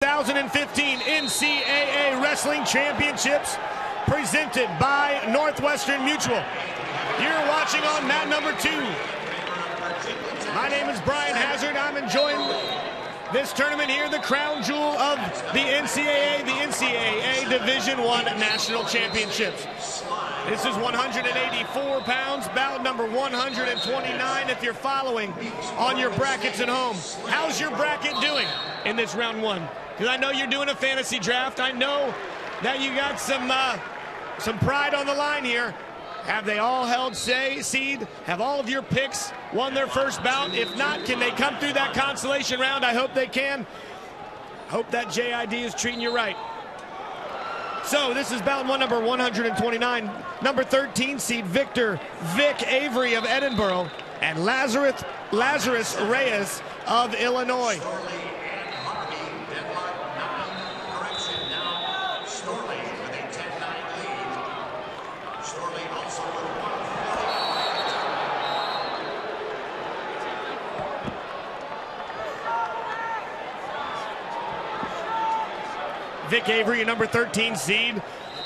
2015 NCAA Wrestling Championships presented by Northwestern Mutual. You're watching on mat number 2. My name is Brian Hazard. I'm enjoying this tournament here, the crown jewel of the NCAA Division I National Championships. This is 184 pounds, bout number 129 if you're following on your brackets at home. How's your bracket doing in this round 1? Because I know you're doing a fantasy draft. I know that you got some pride on the line here. Have they all held seed? Have all of your picks won their first bout? If not, can they come through that consolation round? I hope they can. Hope that JID is treating you right. So this is bout one, number 129. Number 13 seed Vic Avery of Edinburgh and Lazarus Reyes of Illinois. Vic Avery, a number 13 seed.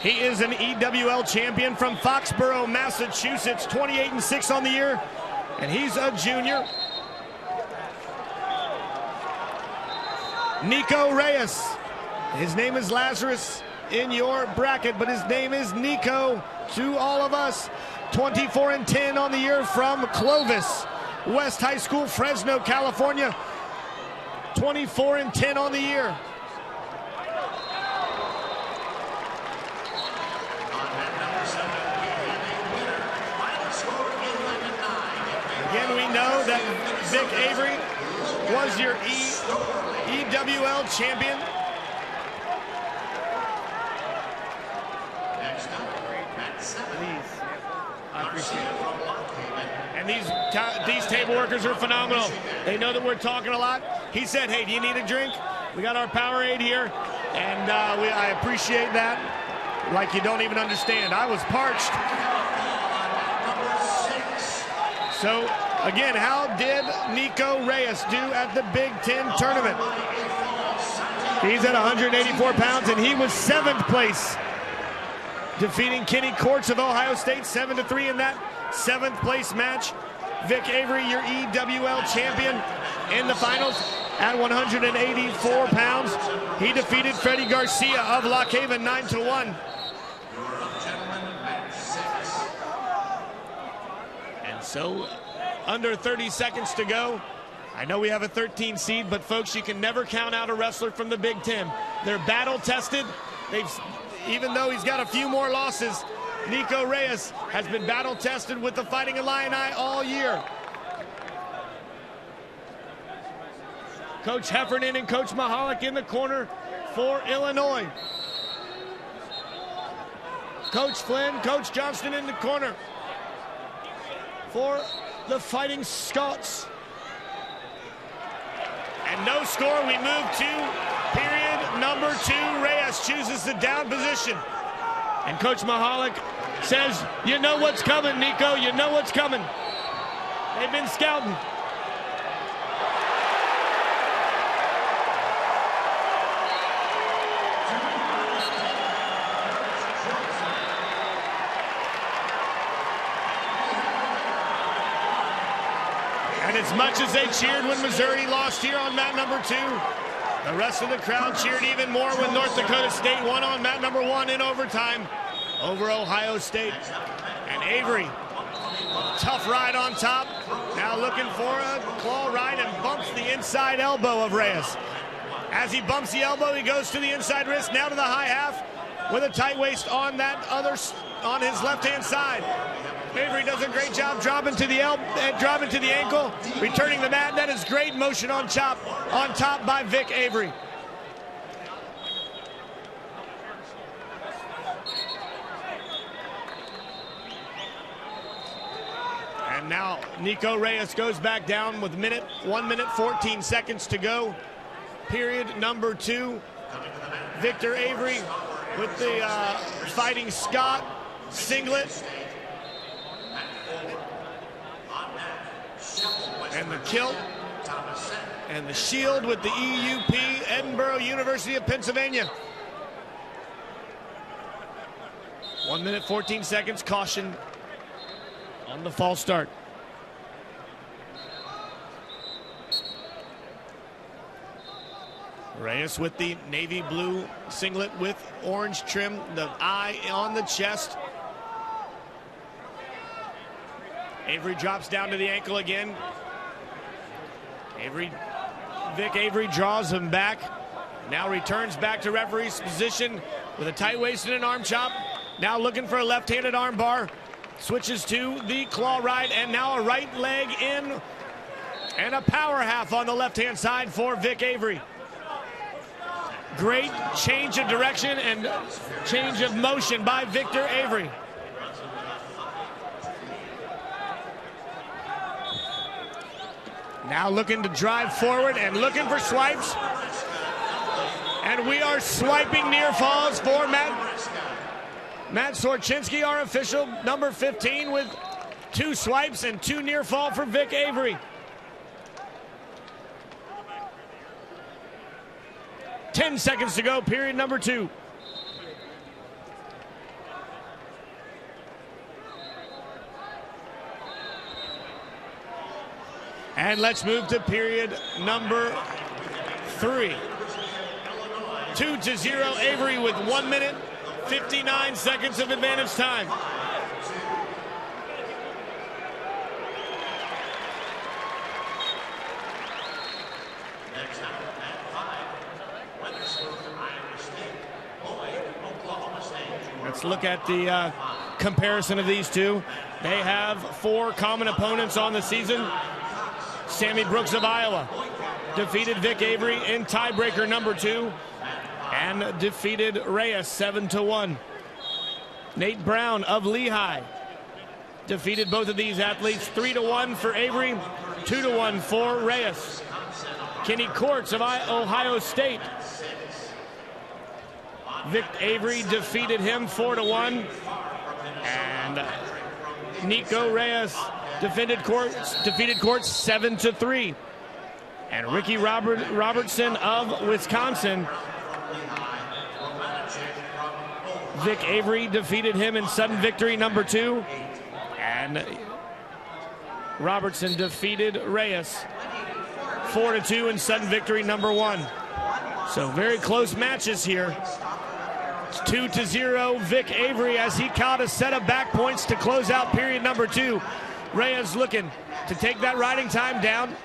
He is an EWL champion from Foxborough, Massachusetts, 28-6 on the year, and he's a junior. Nico Reyes. His name is Lazarus in your bracket, but his name is Nico to all of us. 24-10 on the year from Clovis West High School, Fresno, California. 24-10 on the year. Again, we know that Vic Avery was your EWL champion. Please, I appreciate it. And these table workers are phenomenal. They know that we're talking a lot. He said, hey, do you need a drink? We got our Powerade here, and I appreciate that like you don't even understand. I was parched. So, again, how did Nico Reyes do at the Big Ten tournament? He's at 184 pounds, and he was 7th place, defeating Kenny Courts of Ohio State 7-3 in that 7th place match. Vic Avery, your EWL champion in the finals at 184 pounds. He defeated Freddie Garcia of Lock Haven 9-1. So, under 30 seconds to go. I know we have a 13 seed, but folks, you can never count out a wrestler from the Big Ten. They're battle-tested. Even though he's got a few more losses, Nico Reyes has been battle-tested with the Fighting Illini all year. Coach Heffernan and Coach Mahalik in the corner for Illinois. Coach Flynn, Coach Johnston in the corner for the Fighting Scots. And no score, we move to period number 2. Reyes chooses the down position. And Coach Mahalik says, you know what's coming, Nico, you know what's coming. They've been scouting. And as much as they cheered when Missouri lost here on mat number 2, the rest of the crowd cheered even more when North Dakota State won on mat number 1 in overtime over Ohio State. And Avery, tough ride on top, now looking for a claw ride and bumps the inside elbow of Reyes. As he bumps the elbow, he goes to the inside wrist, now to the high half with a tight waist on on his left-hand side. Avery does a great job dropping to the ankle, returning the mat. That is great motion on top by Vic Avery. And now Nico Reyes goes back down with 1 minute 14 seconds to go. Period number 2. Victor Avery with the Fighting Scot singlet. And the kilt and the shield with the EUP, Edinburgh, University of Pennsylvania. 1 minute, 14 seconds, caution on the false start. Reyes with the navy blue singlet with orange trim, the eye on the chest. Avery drops down to the ankle again. Vic Avery draws him back. Now returns back to referee's position with a tight waist and an arm chop. Now looking for a left-handed arm bar. Switches to the claw right, and now a right leg in. And a power half on the left-hand side for Vic Avery. Great change of direction and change of motion by Victor Avery. Now looking to drive forward and looking for swipes. And we are swiping near falls for Matt Sorchinski, our official, number 15, with 2 swipes and 2 near fall for Vic Avery. 10 seconds to go, period number 2. And let's move to period number 3. 2-0 Avery with 1 minute, 59 seconds of advantage time. Let's look at the comparison of these two. They have 4 common opponents on the season. Sammy Brooks of Iowa defeated Vic Avery in tiebreaker number 2 and defeated Reyes 7-1. Nate Brown of Lehigh defeated both of these athletes 3-1 for Avery, 2-1 for Reyes. Kenny Courts of Ohio State. Vic Avery defeated him 4-1. And Nico Reyes defeated Courts 7-3. And Ricky Robertson of Wisconsin. Vic Avery defeated him in sudden victory number 2. And Robertson defeated Reyes 4-2 in sudden victory number 1. So very close matches here. It's 2-0 Vic Avery as he caught a set of back points to close out period number 2. Reyes looking to take that riding time down.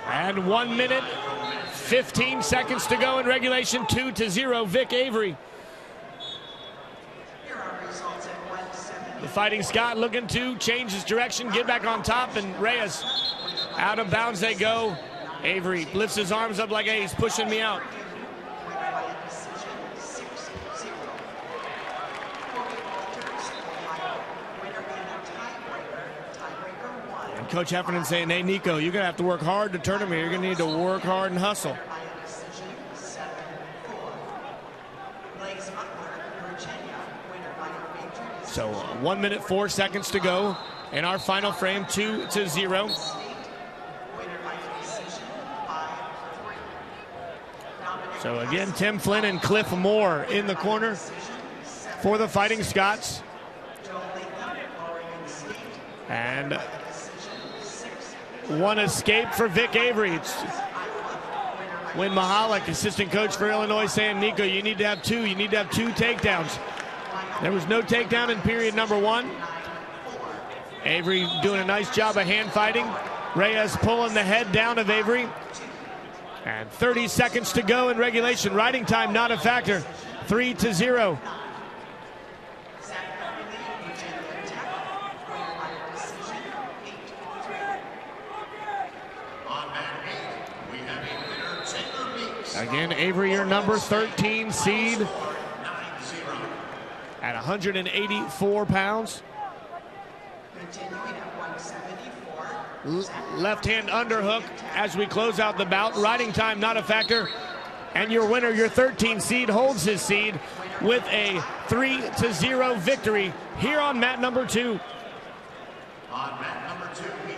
And 1 minute, 15 seconds to go in regulation. 2-0 Vic Avery. The Fighting Scot looking to change his direction, get back on top, and Reyes out of bounds they go. Avery lifts his arms up like, hey, he's pushing me out. Coach Heffernan saying, hey, Nico, you're going to have to work hard to turn him here. You're going to need to work hard and hustle. So 1 minute, 4 seconds to go in our final frame, 2-0. So again, Tim Flynn and Cliff Moore in the corner for the Fighting Scots. And one escape for Vic Avery. It's Win Mahalik, assistant coach for Illinois, saying, Nico, you need to have 2. You need to have 2 takedowns. There was no takedown in period number 1. Avery doing a nice job of hand fighting. Reyes pulling the head down of Avery. And 30 seconds to go in regulation. Riding time not a factor. 3-0. Again, Avery, your number 13 seed at 184 pounds. Left hand underhook as we close out the bout. Riding time not a factor. And your winner, your 13 seed, holds his seed with a 3-0 victory here on mat number 2. On mat number 2.